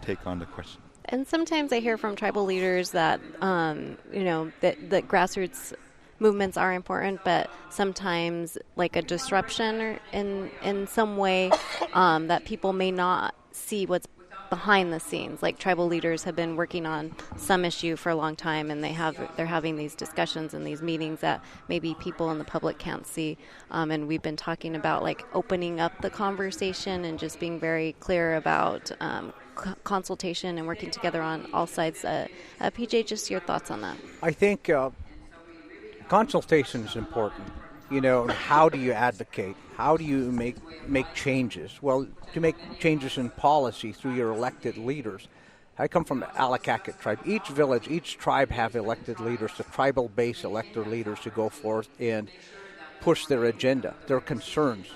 take on the question. And sometimes I hear from tribal leaders that, that grassroots movements are important, but sometimes like a disruption or in some way that people may not see what's behind the scenes. Like tribal leaders have been working on some issue for a long time, and they're having these discussions and these meetings that maybe people in the public can't see. And we've been talking about like opening up the conversation and just being very clear about consultation and working together on all sides. PJ, just your thoughts on that? I think consultation is important. How do you advocate? How do you make changes? Well, to make changes in policy through your elected leaders. I come from the Alakakit tribe. Each village, each tribe have elected leaders, the tribal-based elected leaders to go forth and push their agenda, their concerns.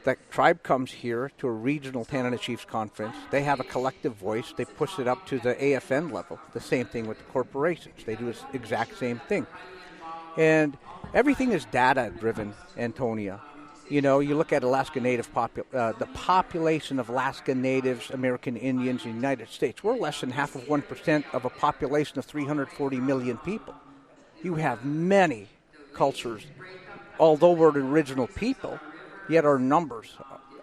The tribe comes here to a regional Tanana Chiefs conference. They have a collective voice. They push it up to the AFN level. The same thing with the corporations. They do the exact same thing. And everything is data-driven, Antonia. You look at Alaska Native the population of Alaska Natives, American Indians in the United States. We're less than half of 1% of a population of 340 million people. You have many cultures. Although we're the original people, yet our numbers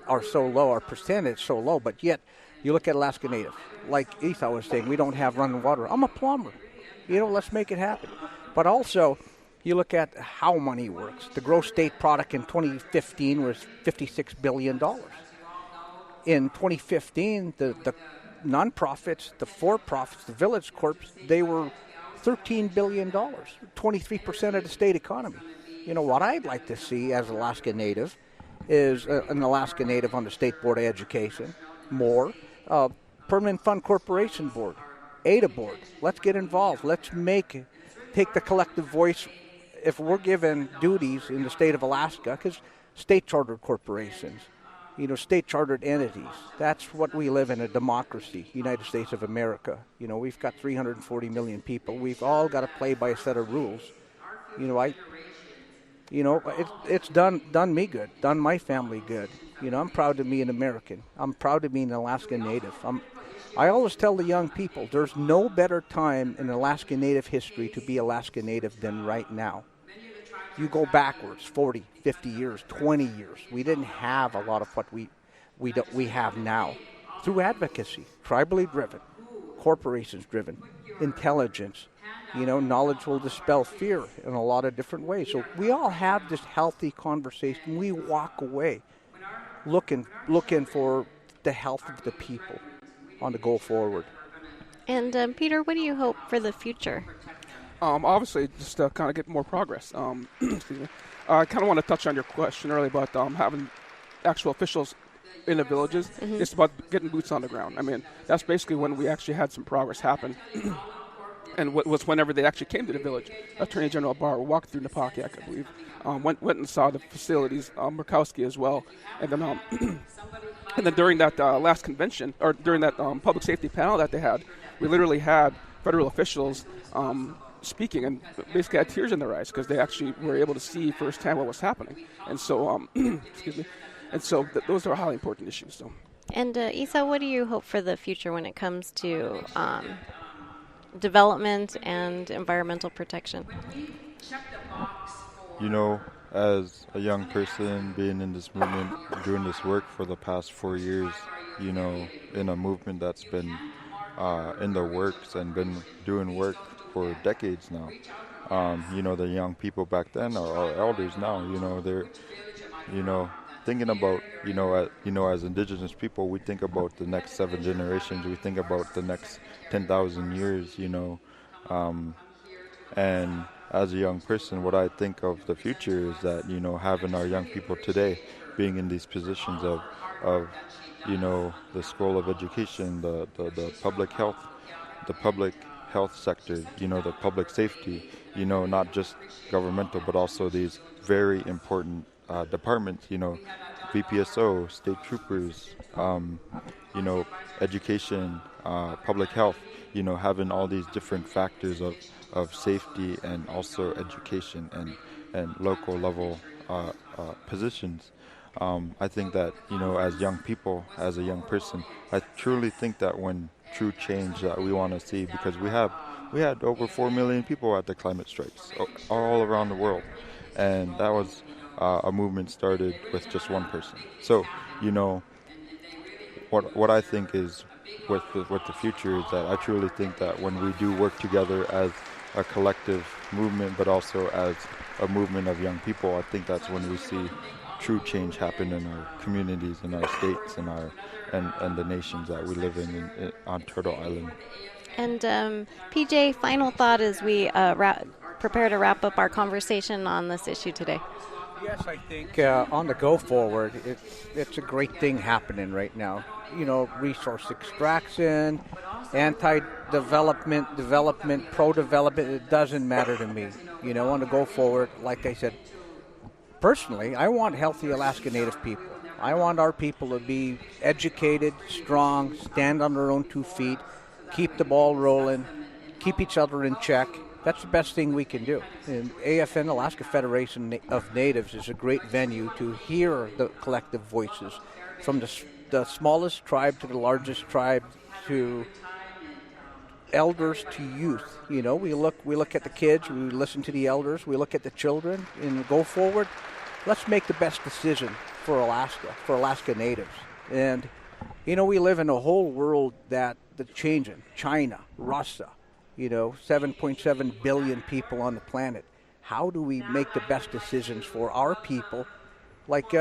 are so low, our percentage so low. But yet, you look at Alaska Native. Like Etha was saying, we don't have running water. I'm a plumber. Let's make it happen. But also, you look at how money works. The gross state product in 2015 was $56 billion. In 2015, the nonprofits, the for-profits, the village corps, they were $13 billion, 23% of the state economy. What I'd like to see as Alaska Native is an Alaska Native on the State Board of Education, more, Permanent Fund Corporation Board, ADA Board. Let's get involved. Let's take the collective voice. If we're given duties in the state of Alaska, because state-chartered corporations, state-chartered entities, that's what we live in, a democracy, United States of America. We've got 340 million people. We've all got to play by a set of rules. It's done me good, done my family good. I'm proud to be an American. I'm proud to be an Alaska Native. I always tell the young people, there's no better time in Alaska Native history to be Alaska Native than right now. You go backwards 40, 50 years, 20 years. We didn't have a lot of what we have now. Through advocacy, tribally driven, corporations driven, intelligence. Knowledge will dispel fear in a lot of different ways. So we all have this healthy conversation. We walk away looking for the health of the people on the go forward. And Peter, what do you hope for the future? Obviously, just to kind of get more progress. Excuse me. I kind of want to touch on your question earlier about having actual officials in the villages. Mm-hmm. It's about getting boots on the ground. I mean, that's basically when we actually had some progress happen. And was whenever they actually came to the village. Attorney General Barr walked through Napakiak, I believe, went and saw the facilities, Murkowski as well. And then during that last convention, or during that public safety panel that they had, we literally had federal officials speaking and basically had tears in their eyes because they actually were able to see firsthand what was happening. And so, excuse me, and so those are highly important issues. So. And Isa, what do you hope for the future when it comes to development and environmental protection? As a young person being in this movement, doing this work for the past 4 years, in a movement that's been in the works and been doing work for decades now. The young people back then are our elders now. thinking about, as Indigenous people, we think about the next 7 generations. We think about the next 10,000 years, and as a young person, what I think of the future is that, having our young people today being in these positions of the scroll of education, the public health sector, the public safety, not just governmental, but also these very important departments, VPSO, state troopers, education, public health, having all these different factors of safety and also education and local level positions. I think that, as young people, as a young person, I truly think that when true change that we want to see, because we had over 4 million people at the climate strikes all around the world, and that was a movement started with just one person. So, what I think is with the future is that I truly think that when we do work together as a collective movement, but also as a movement of young people, I think that's when we see true change happen in our communities, in our states, and the nations that we live in on Turtle Island. And PJ, final thought as we prepare to wrap up our conversation on this issue today. Yes, I think on the go forward, it's a great thing happening right now. Resource extraction, anti-development, development, pro-development, it doesn't matter to me. On the go forward, like I said, personally, I want healthy Alaska Native people. I want our people to be educated, strong, stand on their own 2 feet, keep the ball rolling, keep each other in check. That's the best thing we can do. And AFN, Alaska Federation of Natives, is a great venue to hear the collective voices from the smallest tribe to the largest tribe, to elders to youth. We look at the kids, we listen to the elders, we look at the children, and go forward. Let's make the best decision for Alaska Natives. And we live in a whole world that's changing. China, Russia, 7.7 billion people on the planet. How do we make the best decisions for our people? Like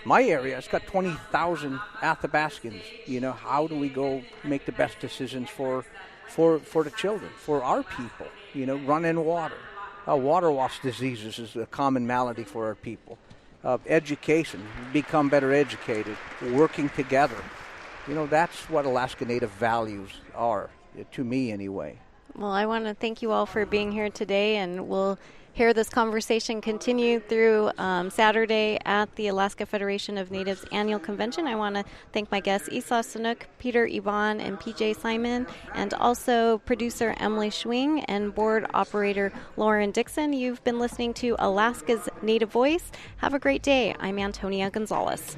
my area, it's got 20,000 Athabascans. How do we go make the best decisions for the children, for our people? Running water. Water loss diseases is a common malady for our people. Education, become better educated, working together. That's what Alaska Native values are, to me anyway. Well, I want to thank you all for being here today, and we'll hear this conversation continue through Saturday at the Alaska Federation of Natives Annual Convention. I want to thank my guests, Esau Sanuk, Peter Yvonne, and PJ Simon, and also producer Emily Schwing and board operator Lauren Dixon. You've been listening to Alaska's Native Voice. Have a great day. I'm Antonia Gonzales.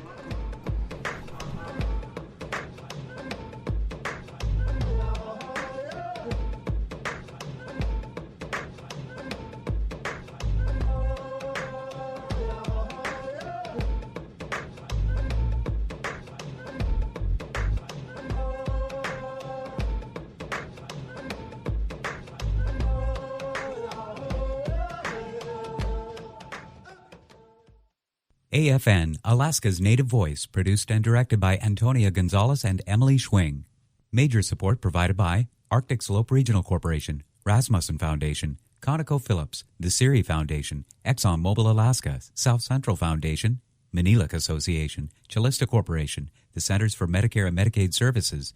AFN, Alaska's Native Voice, produced and directed by Antonia Gonzales and Emily Schwing. Major support provided by Arctic Slope Regional Corporation, Rasmussen Foundation, ConocoPhillips, the Siri Foundation, ExxonMobil Alaska, South Central Foundation, Maniluk Association, Chalista Corporation, the Centers for Medicare and Medicaid Services,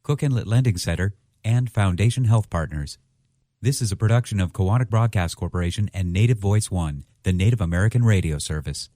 Cook Inlet Lending Center, and Foundation Health Partners. This is a production of Kowanik Broadcast Corporation and Native Voice One, the Native American radio service.